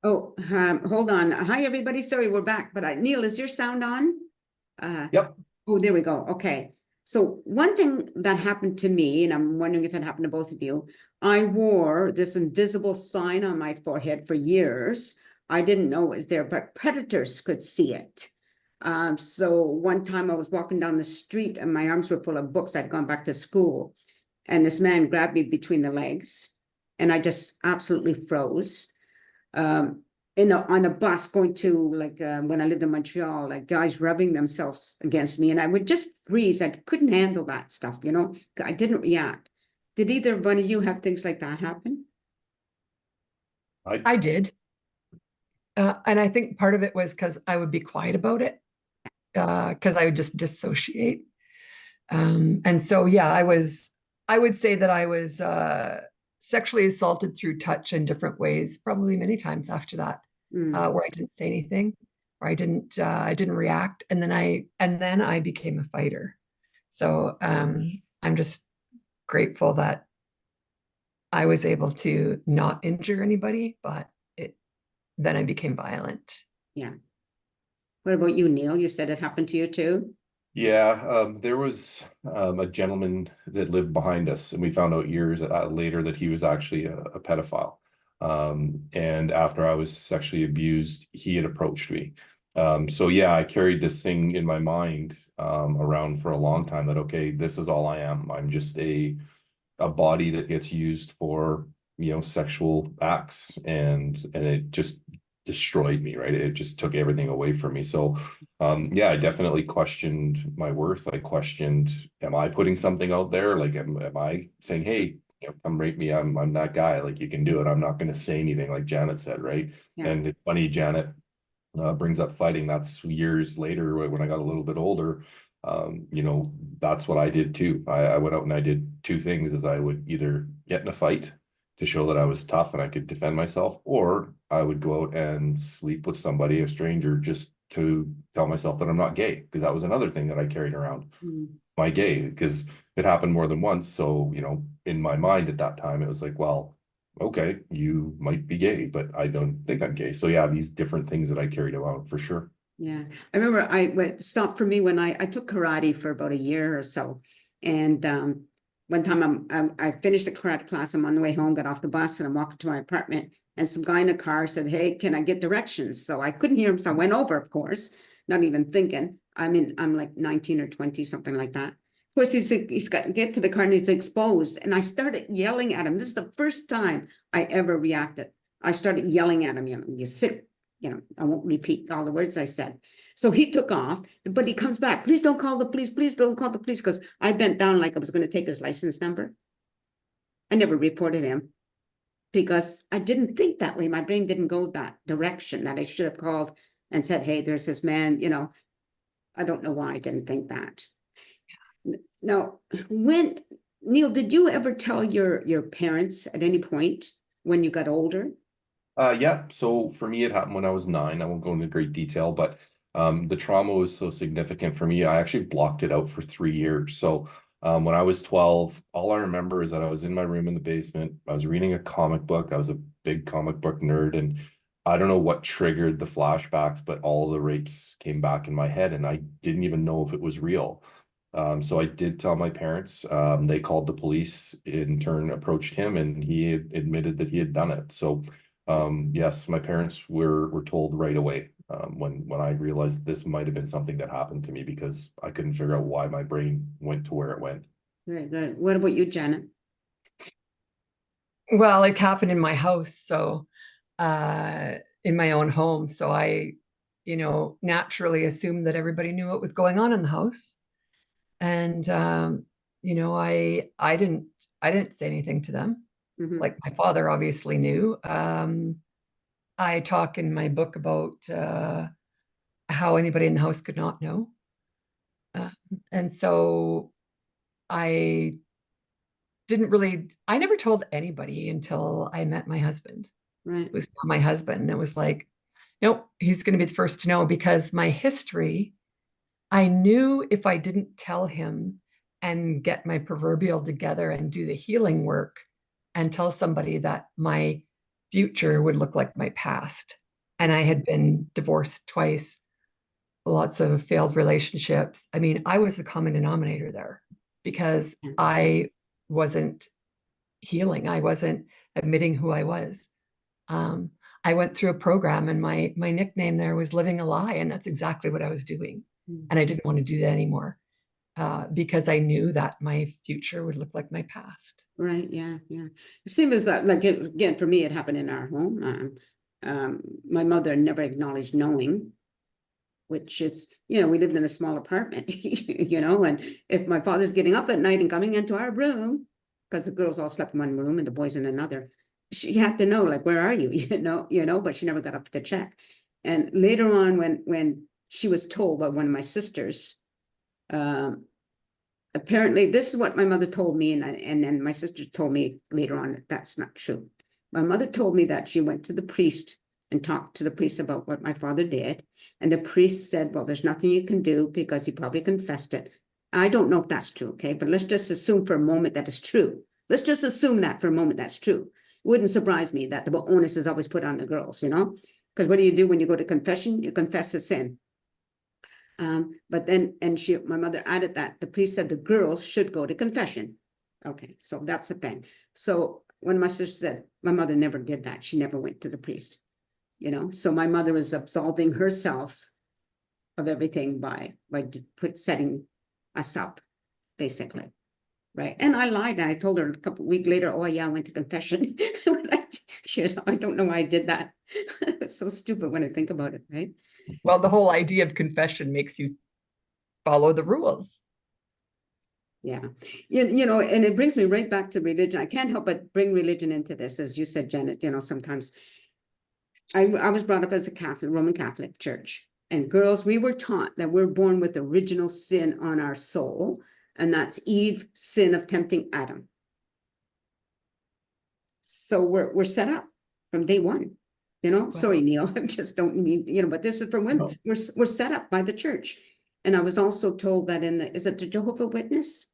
Oh, hold on. Hi, everybody. Sorry, we're back. But Neil, is your sound on? Yep. Oh, there we go. Okay. So one thing that happened to me, and I'm wondering if it happened to both of you, I wore this invisible sign on my forehead for years. I didn't know it was there, but predators could see it. So one time I was walking down the street and my arms were full of books. I'd gone back to school, and this man grabbed me between the legs, and I just absolutely froze. um on a bus going to like when I lived in Montreal, like guys rubbing themselves against me, and I would just freeze. I couldn't handle that stuff, I didn't react. Did either one of you have things like that happen? I I did. And I think part of it was because I would be quiet about it, because I would just dissociate. And so, yeah, I would say that I was sexually assaulted through touch in different ways, probably many times after that, Mm, where I didn't say anything, or I didn't react. And then I became a fighter. So I'm just grateful that I was able to not injure anybody, but then I became violent. yeah. What about you, Neil? You said it happened to you too? yeah, there was a gentleman that lived behind us, and we found out years later that he was actually a pedophile. And after I was sexually abused, he had approached me. So yeah, I carried this thing in my mind around for a long time that okay, this is all I am. I'm just a body that gets used for sexual acts, and it just destroyed me, right? It just took everything away from me. So yeah, I definitely questioned my worth. I questioned, am I putting something out there? Like, am I saying, hey, come rape me, I'm that guy, like you can do it. I'm not going to say anything, like Janet said, right? Yeah. And it's funny, Janet brings up fighting. That's years later when I got a little bit older. That's what I did too. I went out and I did two things: is I would either get in a fight to show that I was tough and I could defend myself, or I would go out and sleep with somebody, a stranger, just to tell myself that I'm not gay, because that was another thing that I carried around. Mm, My gay, because it happened more than once. So, in my mind at that time, it was like, well, okay, you might be gay, but I don't think I'm gay. So yeah, these different things that I carried around for sure. yeah. I remember I went stopped for me when I took karate for about a year or so. And one time I finished a karate class. I'm on the way home, got off the bus, and I'm walking to my apartment. And some guy in a car said, "Hey, can I get directions?" So I couldn't hear him, so I went over, of course, not even thinking. I'm like 19 or 20, something like that. Of course, he's got get to the car and he's exposed, and I started yelling at him. This is the first time I ever reacted. I started yelling at him, you sit, I won't repeat all the words I said. So he took off, but he comes back. Please don't call the police. Please don't call the police, because I bent down like I was going to take his license number. I never reported him because I didn't think that way. My brain didn't go that direction, that I should have called and said, hey, there's this man, I don't know why I didn't think that. Now, when, Neil, did you ever tell your parents at any point when you got older? Yeah. So for me, it happened when I was 9. I won't go into great detail, but the trauma was so significant for me. I actually blocked it out for 3 years. So when I was 12, all I remember is that I was in my room in the basement. I was reading a comic book. I was a big comic book nerd, and I don't know what triggered the flashbacks, but all the rapes came back in my head, and I didn't even know if it was real. So I did tell my parents. They called the police, in turn approached him, and he had admitted that he had done it. So yes, my parents were told right away when I realized this might have been something that happened to me, because I couldn't figure out why my brain went to where it went. Very good. What about you, Janet? Well, it happened in my house, so uh, in my own home. So I naturally assumed that everybody knew what was going on in the house. And I didn't say anything to them. Mhm. Like my father obviously knew. I talk in my book about how anybody in the house could not know. Uh, and so I I never told anybody until I met my husband. Right. It was my husband. And it was like, nope, he's going to be the first to know, because my history, I knew if I didn't tell him and get my proverbial together and do the healing work and tell somebody that my future would look like my past. And I had been divorced twice, lots of failed relationships. I mean, I was the common denominator there because I wasn't healing. I wasn't admitting who I was. I went through a program, and my nickname there was living a lie, and that's exactly what I was doing. And I didn't want to do that anymore because I knew that my future would look like my past. Right. Yeah. Yeah. Same as that. Like again, for me, it happened in our home. My mother never acknowledged knowing, which is, we lived in a small apartment, and if my father's getting up at night and coming into our room, because the girls all slept in one room and the boys in another, she had to know, like, where are you? But she never got up to check. And later on, when she was told by one of my sisters, apparently this is what my mother told me, and then my sister told me later on that that's not true. My mother told me that she went to the priest and talked to the priest about what my father did, and the priest said, well, there's nothing you can do because he probably confessed it. I don't know if that's true, okay, but let's just assume for a moment that it's true. Let's just assume that for a moment that's true. It wouldn't surprise me that the onus is always put on the girls, because what do you do when you go to confession? You confess a sin. But then, my mother added that the priest said the girls should go to confession. Okay, so that's the thing. So when my sister said, my mother never did that. She never went to the priest, so my mother was absolving herself of everything by setting us up, basically. Right. And I lied. I told her a couple of weeks later, oh yeah, I went to confession. I don't know why I did that. It's so stupid when I think about it, right? Well, the whole idea of confession makes you follow the rules. Yeah. And it brings me right back to religion. I can't help but bring religion into this, as you said, Janet, sometimes I was brought up as a Catholic, Roman Catholic church. And girls, we were taught that we're born with original sin on our soul, and that's Eve's sin of tempting Adam. So we're set up from day one. Sorry, Neil, I just don't mean, but this is for women. No. We're set up by the church. And I was also told that is it the Jehovah's Witness?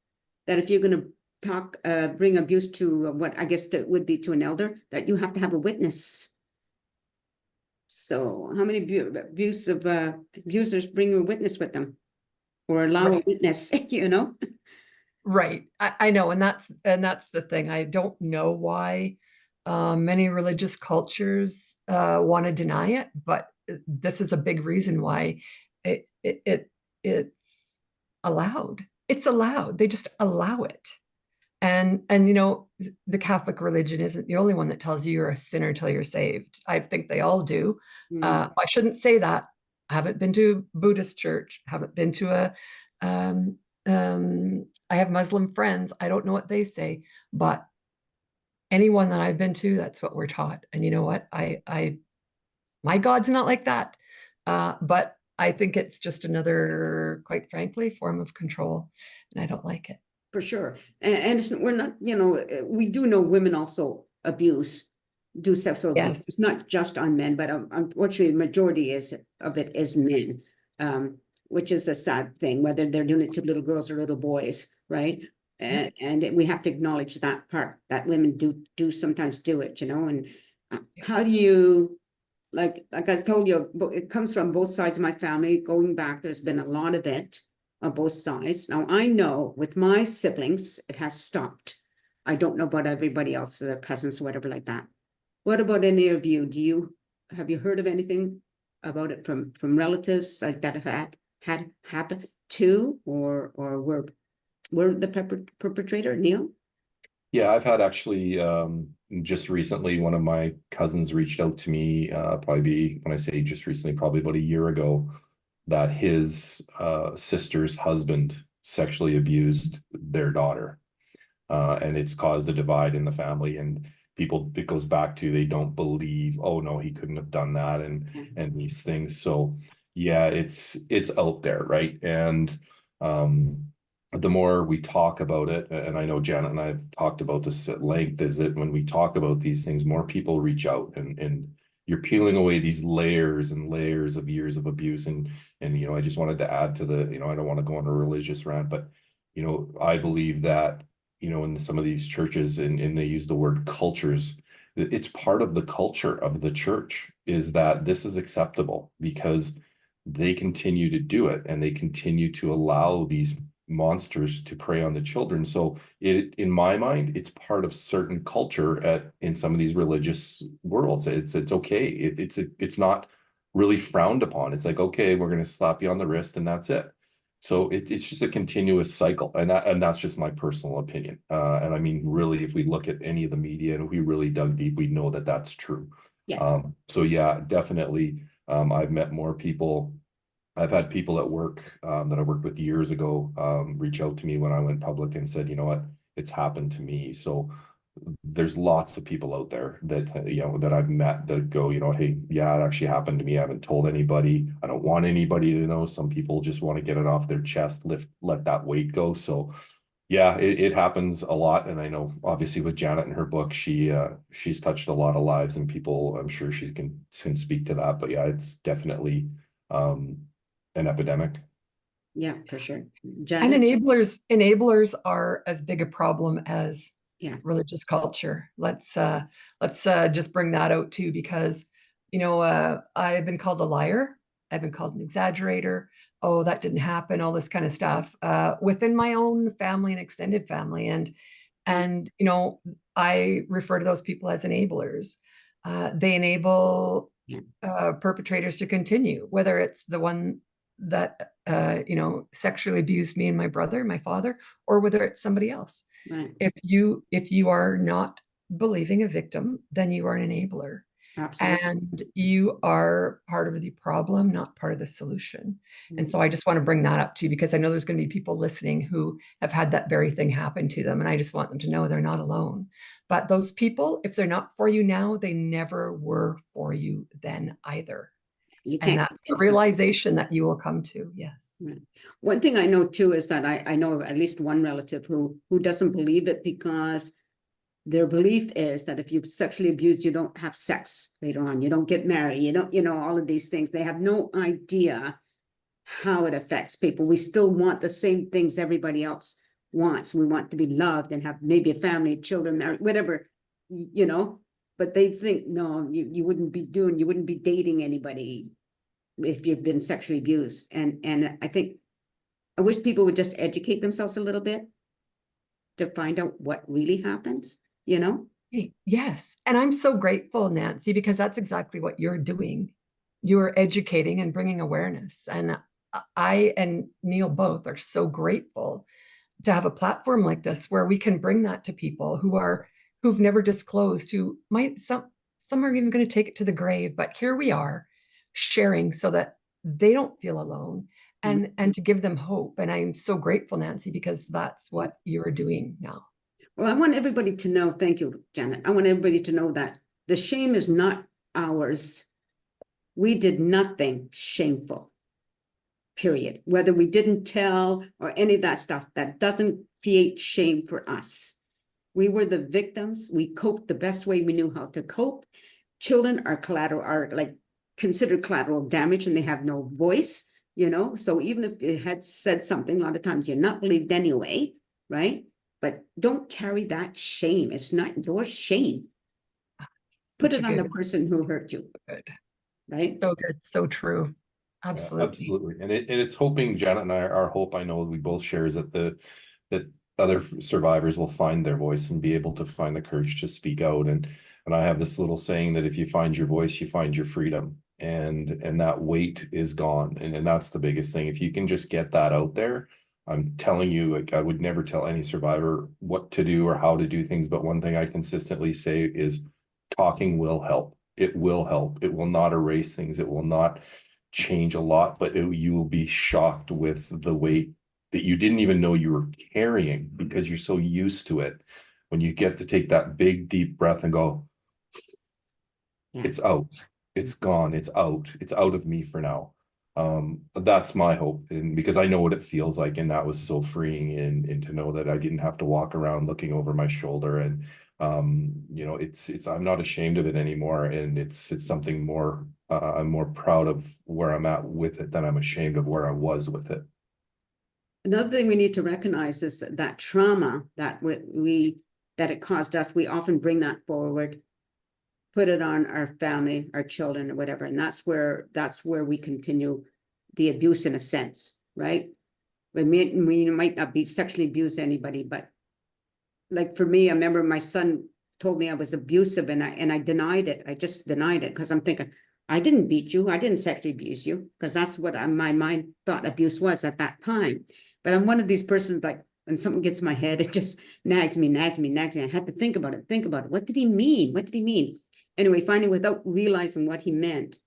That if you're going to bring abuse to what I guess it would be to an elder, that you have to have a witness. So how many abusers bring a witness with them or allow a witness, Right. I know. And that's the thing. I don't know why many religious cultures want to deny it, but this is a big reason why it's allowed. It's allowed. They just allow it. And the Catholic religion isn't the only one that tells you you're a sinner till you're saved. I think they all do. I shouldn't say that. I haven't been to a Buddhist church. Haven't been to I have Muslim friends. I don't know what they say, but anyone that I've been to, that's what we're taught. And you know what? My God's not like that. But I think it's just another, quite frankly, form of control, and I don't like it. For sure. And we're not, we do know women also do sexual abuse. Yes. It's not just on men, but unfortunately, the majority of it is men, which is a sad thing, whether they're doing it to little girls or little boys, right? And we have to acknowledge that part, that women do sometimes do it, and how do you, like I told you, it comes from both sides of my family. Going back, there's been a lot of it on both sides. Now, I know with my siblings, it has stopped. I don't know about everybody else, their cousins, whatever like that. What about any of you? Have you heard of anything about it from relatives like that have had happened to, or were the perpetrator, Neil? Yeah, I've had actually just recently, one of my cousins reached out to me, probably when I say just recently, probably about a year ago, that his sister's husband sexually abused their daughter. And it's caused a divide in the family, and people, it goes back to, they don't believe, oh no, he couldn't have done that, and these things. So yeah, it's out there, right? And the more we talk about it, and I know Janet and I have talked about this at length, is that when we talk about these things, more people reach out, and you're peeling away these layers and layers of years of abuse. And I just wanted to add to the, I don't want to go on a religious rant, but I believe that in some of these churches, and they use the word cultures, it's part of the culture of the church, is that this is acceptable because they continue to do it and they continue to allow these monsters to prey on the children. So in my mind, it's part of certain culture in some of these religious worlds. It's okay. It's not really frowned upon. It's like, okay, we're going to slap you on the wrist and that's it. So it's just a continuous cycle, and that's just my personal opinion. And I mean, really, if we look at any of the media and if we really dug deep, we know that that's true. Yes. So yeah, definitely. I've met more people. I've had people at work that I worked with years ago reach out to me when I went public and said, you know what, it's happened to me. So there's lots of people out there that, you know, that I've met that go, you know, hey, yeah, it actually happened to me. I haven't told anybody. I don't want anybody to know. Some people just want to get it off their chest, let that weight go. So yeah, it happens a lot. And I know obviously with Janet and her book, she's touched a lot of lives and people. I'm sure she can speak to that. But yeah, it's definitely an epidemic. Yeah, for sure. And Janet? enablers are as big a problem as Yeah. religious culture. Let's just bring that out too, because I've been called a liar. I've been called an exaggerator. Oh, that didn't happen. All this kind of stuff within my own family and extended family, and I refer to those people as enablers. They enable perpetrators to continue, whether it's the one that sexually abused me and my brother, my father, or whether it's somebody else. Right. If you are not believing a victim, then you are an enabler. Absolutely. And you are part of the problem, not part of the solution. And Mm. so I just want to bring that up too, because I know there's going to be people listening who have had that very thing happen to them. And I just want them to know they're not alone. But those people, if they're not for you now, they never were for you then either. You And can't that's the convince them. realization that you will come to. Yes. Right. One thing I know too is that I know of at least one relative who doesn't believe it, because their belief is that if you're sexually abused, you don't have sex later on, you don't get married, you don't, all of these things. They have no idea how it affects people. We still want the same things everybody else wants. We want to be loved and have maybe a family, children, married, whatever, but they think, no, you wouldn't be dating anybody if you've been sexually abused. And I wish people would just educate themselves a little bit to find out what really happens, Yes. And I'm so grateful, Nancy, because that's exactly what you're doing. You're educating and bringing awareness. And I and Neil both are so grateful to have a platform like this where we can bring that to people who've never disclosed, who might, some are even going to take it to the grave, but here we are sharing so that they don't feel alone, and to give them hope. And I'm so grateful, Nancy, because that's what you're doing now. Well, I want everybody to know, thank you, Janet. I want everybody to know that the shame is not ours. We did nothing shameful, period. Whether we didn't tell or any of that stuff, that doesn't create shame for us. We were the victims. We coped the best way we knew how to cope. Children are considered collateral damage, and they have no voice, so even if it had said something, a lot of times you're not believed anyway, right? But don't carry that shame. It's not your shame. Put it on the person who hurt you. Good. Right? So good. So true. Absolutely. Yeah, absolutely. And it's hoping, Janet and I, our hope, I know we both share, is that that other survivors will find their voice and be able to find the courage to speak out. And I have this little saying that if you find your voice, you find your freedom. And that weight is gone. And that's the biggest thing. If you can just get that out there, I'm telling you, like, I would never tell any survivor what to do or how to do things. But one thing I consistently say is talking will help. It will help. It will not erase things. It will not change a lot, but you will be shocked with the weight that you didn't even know you were carrying, because you're so used to it. When you get to take that big, deep breath and go, it's out, it's gone, it's out of me for now. That's my hope, and because I know what it feels like, and that was so freeing, and to know that I didn't have to walk around looking over my shoulder. And it's I'm not ashamed of it anymore, and it's something more. I'm more proud of where I'm at with it than I'm ashamed of where I was with it. Another thing we need to recognize is that trauma that it caused us, we often bring that forward put it on our family, our children or whatever. And that's where we continue the abuse in a sense, right? We might not be sexually abuse anybody, but like for me, I remember my son told me I was abusive and I denied it. I just denied it because I'm thinking, I didn't beat you. I didn't sexually abuse you, because that's what my mind thought abuse was at that time. But I'm one of these persons, like when something gets in my head, it just nags me. I had to think about it. What did he mean? What did he mean? Anyway, finally, without realizing what he meant,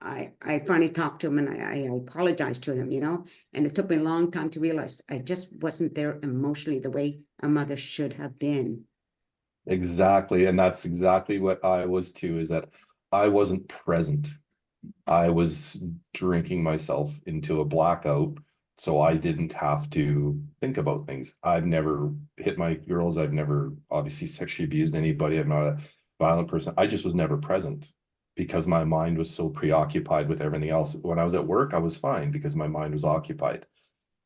I finally talked to him and I apologized to him, and it took me a long time to realize I just wasn't there emotionally the way a mother should have been. Exactly. And that's exactly what I was too, is that I wasn't present. I was drinking myself into a blackout, so I didn't have to think about things. I've never hit my girls. I've never obviously sexually abused anybody. I'm not a violent person. I just was never present because my mind was so preoccupied with everything else. When I was at work, I was fine because my mind was occupied.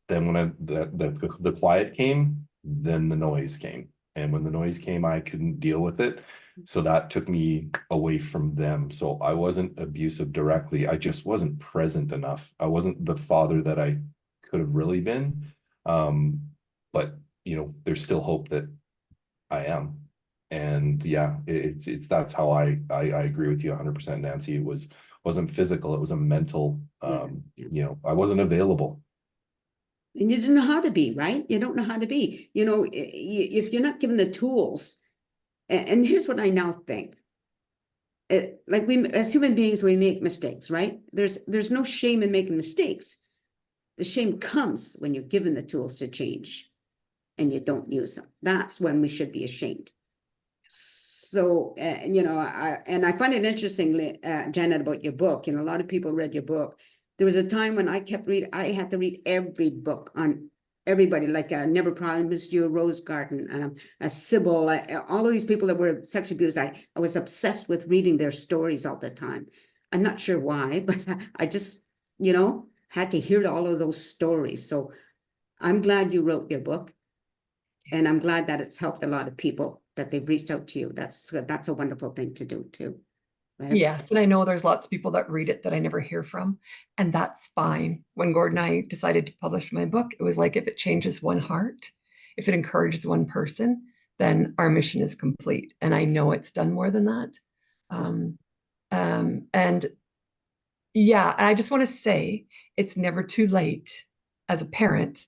Then when the quiet came, then the noise came. And when the noise came, I couldn't deal with it. So that took me away from them. So I wasn't abusive directly. I just wasn't present enough. I wasn't the father that I could have really been. But there's still hope that I am. And yeah, it's that's how I agree with you 100%, Nancy. It wasn't physical, it was a mental, I wasn't available. And you didn't know how to be, right? You don't know how to be, if you're not given the tools. And here's what I now think. Like we, as human beings, we make mistakes, right? There's no shame in making mistakes. The shame comes when you're given the tools to change and you don't use them. That's when we should be ashamed. So, I find it interesting, Janet, about your book. A lot of people read your book. There was a time when I had to read every book on everybody, like Never Promised You a Rose Garden, Sybil, all of these people that were sexually abused. I was obsessed with reading their stories all the time. I'm not sure why, but I just, had to hear all of those stories. So I'm glad you wrote your book. And I'm glad that it's helped a lot of people, that they've reached out to you. That's a wonderful thing to do too. Right? Yes, and I know there's lots of people that read it that I never hear from, and that's fine. When Gordon and I decided to publish my book, it was like, if it changes one heart, if it encourages one person, then our mission is complete. And I know it's done more than that. And yeah, and I just want to say, it's never too late as a parent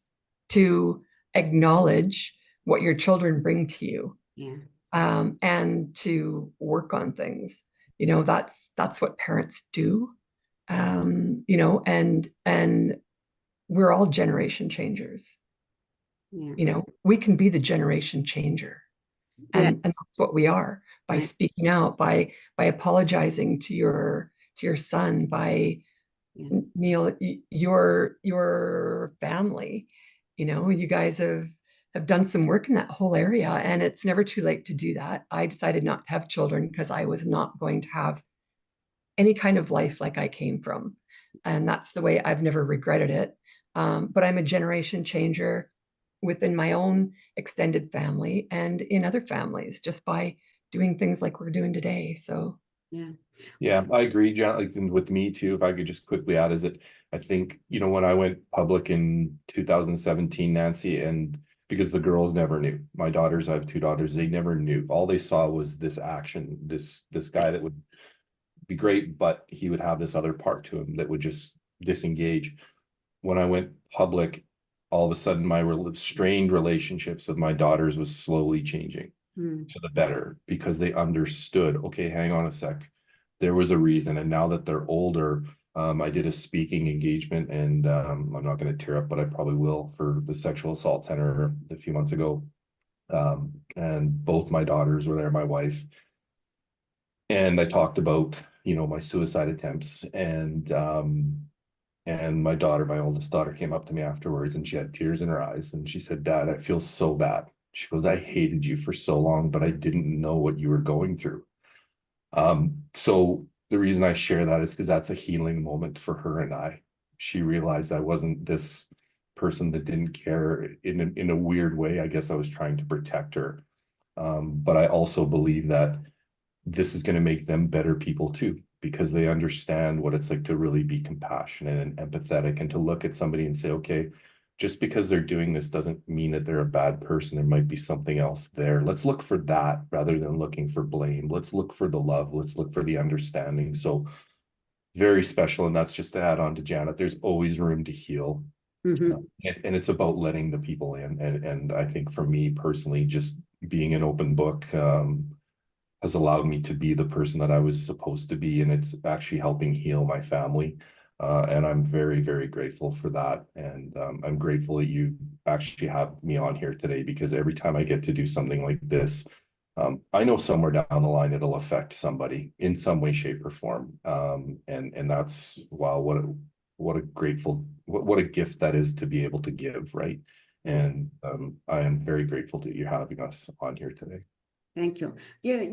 to acknowledge what your children bring to you. Yeah. And to work on things. That's what parents do. And we're all generation changers. Yeah. We can be the generation changer. And that's what we are, by Right. speaking out, by apologizing to your son, by Neil, your family. You guys have done some work in that whole area, and it's never too late to do that. I decided not to have children because I was not going to have any kind of life like I came from. And that's the way I've never regretted it. But I'm a generation changer within my own extended family and in other families, just by doing things like we're doing today. So yeah, I agree, John. Like with me too, if I could just quickly add, is it, I think, when I went public in 2017, Nancy, and because the girls never knew, my daughters, I have two daughters, they never knew. All they saw was this action, this guy that would be great, but he would have this other part to him that would just disengage. When I went public, all of a sudden my strained relationships with my daughters was slowly changing to the better, because they understood, okay, hang on a sec, there was a reason. And now that they're older, I did a speaking engagement, and I'm not going to tear up, but I probably will, for the sexual assault center a few months ago. And both my daughters were there, my wife, and I talked about, my suicide attempts, and my daughter, my oldest daughter, came up to me afterwards, and she had tears in her eyes, and she said, "Dad, I feel so bad." She goes, "I hated you for so long, but I didn't know what you were going through." So the reason I share that is because that's a healing moment for her and I. She realized I wasn't this person that didn't care. In a weird way, I guess I was trying to protect her. But I also believe that this is going to make them better people too, because they understand what it's like to really be compassionate and empathetic, and to look at somebody and say, okay, just because they're doing this doesn't mean that they're a bad person. There might be something else there. Let's look for that rather than looking for blame. Let's look for the love. Let's look for the understanding. So very special. And that's just to add on to Janet, there's always room to heal. Mhm. And it's about letting the people in. And I think for me personally, just being an open book has allowed me to be the person that I was supposed to be. And it's actually helping heal my family. And I'm very, very grateful for that. And I'm grateful that you actually have me on here today, because every time I get to do something like this, I know somewhere down the line it'll affect somebody in some way, shape, or form. And that's, wow, what a grateful, what a gift that is to be able to give, right? And I am very grateful that you're having us on here today. Thank you. Yeah,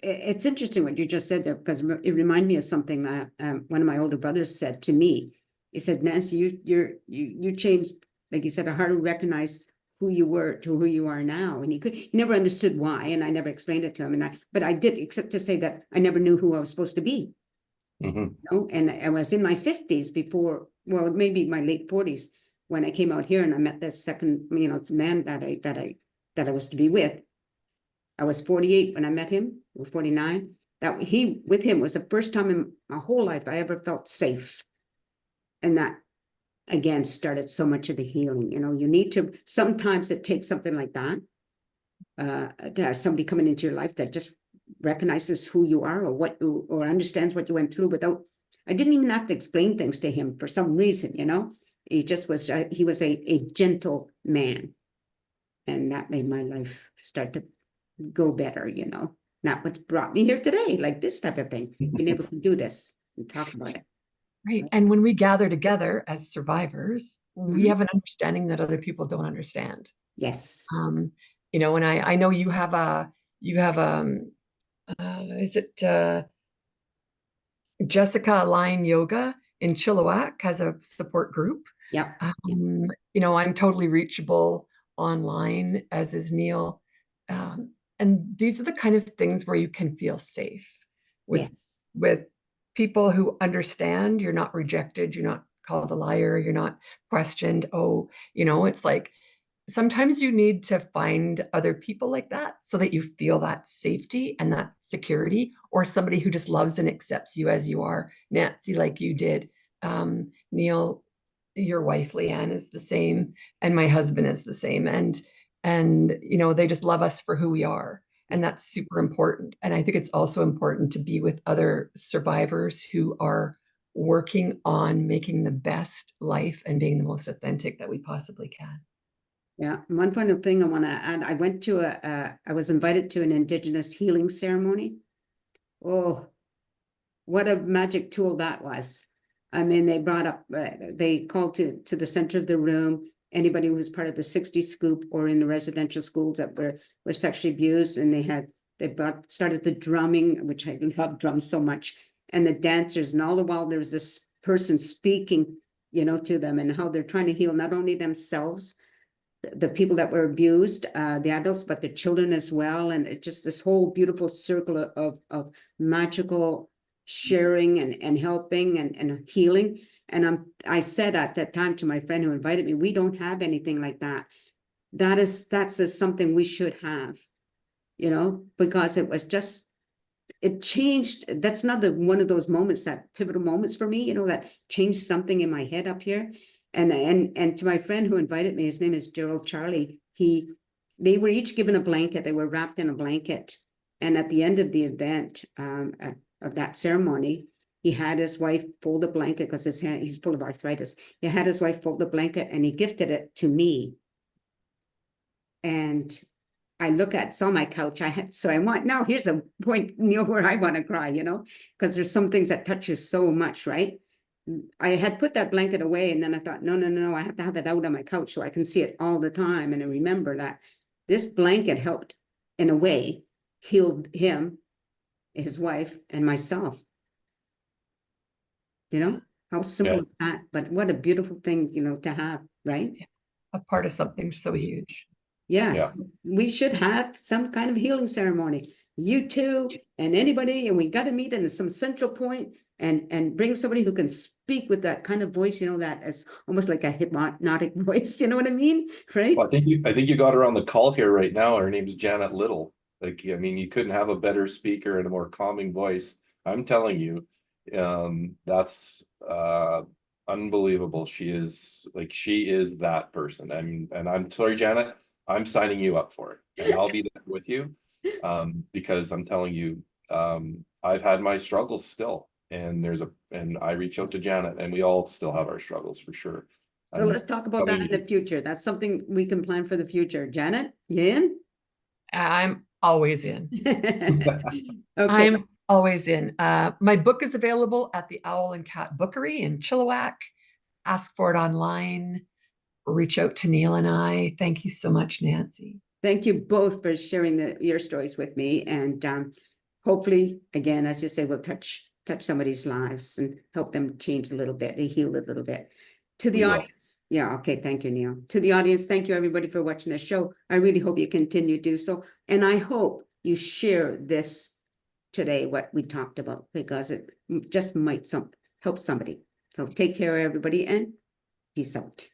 it's interesting what you just said there, because it reminded me of something that one of my older brothers said to me. He said, Nancy, you changed, like he said, hard to recognize who you were to who you are now. And he never understood why, and I never explained it to him. But I did, except to say that I never knew who I was supposed to be. And I was in my 50s before, well, maybe my late 40s, when I came out here and I met the second, man that I was to be with. I was 48 when I met him, or 49. With him was the first time in my whole life I ever felt safe. And that, again, started so much of the healing. You need to, sometimes it takes something like that, to have somebody coming into your life that just recognizes who you are, or understands what you went through without, I didn't even have to explain things to him for some reason, He just was, he was a gentle man. And that made my life start to go better, Not what's brought me here today, like this type of thing, being able to do this and talk about it. Right. And when we gather together as survivors, we Mhm. have an understanding that other people don't understand. Yes. And I know you have is it Jessica Line Yoga in Chilliwack has a support group. Yep. I'm totally reachable online, as is Neil. And these are the kind of things where you can feel safe with Yes. people who understand. You're not rejected, you're not called a liar, you're not questioned. It's like sometimes you need to find other people like that so that you feel that safety and that security, or somebody who just loves and accepts you as you are. Nancy, like you did. Neil, your wife Leanne is the same, and my husband is the same, and they just love us for who we are, and that's super important. And I think it's also important to be with other survivors who are working on making the best life and being the most authentic that we possibly can. Yeah. One final thing I want to add, I was invited to an Indigenous healing ceremony. Oh, what a magic tool that was. I mean, they brought up, they called to the center of the room anybody who was part of the 60 scoop or in the residential schools that were sexually abused, and started the drumming, which I love drums so much, and the dancers, and all the while there was this person speaking, to them, and how they're trying to heal not only themselves, the people that were abused, the adults, but the children as well. And it just this whole beautiful circle of magical sharing and helping and healing. And I said at that time to my friend who invited me, we don't have anything like that. That's something we should have, because it changed. That's another one of those moments, that pivotal moments for me, that changed something in my head up here. And to my friend who invited me, his name is Gerald Charlie. They were each given a blanket. They were wrapped in a blanket. And at the end of the event, of that ceremony, he had his wife fold a blanket, because he's full of arthritis. He had his wife fold the blanket and he gifted it to me. And I saw my couch. Now here's a point, Neil, where I want to cry, because there's some things that touch you so much, right? I had put that blanket away, and then I thought, no, I have to have it out on my couch so I can see it all the time. And I remember that this blanket helped, in a way, healed him, his wife, and myself. How simple is that? But what a beautiful thing, to have, right? A part of something so huge. Yes, we should have some kind of healing ceremony. you two and anybody, and we got to meet in some central point and bring somebody who can speak with that kind of voice, you know, that is almost like a hypnotic voice, you know what I mean? Right? Well, I think you got her on the call here right now. Her name's Janet Little. Like, I mean, you couldn't have a better speaker and a more calming voice. I'm telling you, that's unbelievable. She is that person. And I'm sorry, Janet, I'm signing you up for it, and I'll be there with you. Because I'm telling you, I've had my struggles still, and I reach out to Janet, and we all still have our struggles for sure. So let's talk about that in the future. That's something we can plan for the future. Janet, you in? I'm always in. Okay. I'm always in. My book is available at the Owl and Cat Bookery in Chilliwack. Ask for it online. Reach out to Neil and I. Thank you so much, Nancy. Thank you both for sharing your stories with me. And hopefully, again, as you say, we'll touch somebody's lives and help them change a little bit, and heal a little bit. To the audience. Yeah, okay. Thank you, Neil. To the audience, thank you everybody for watching the show. I really hope you continue to do so. And I hope you share this today, what we talked about, because it just might help somebody. So take care, everybody, and peace out.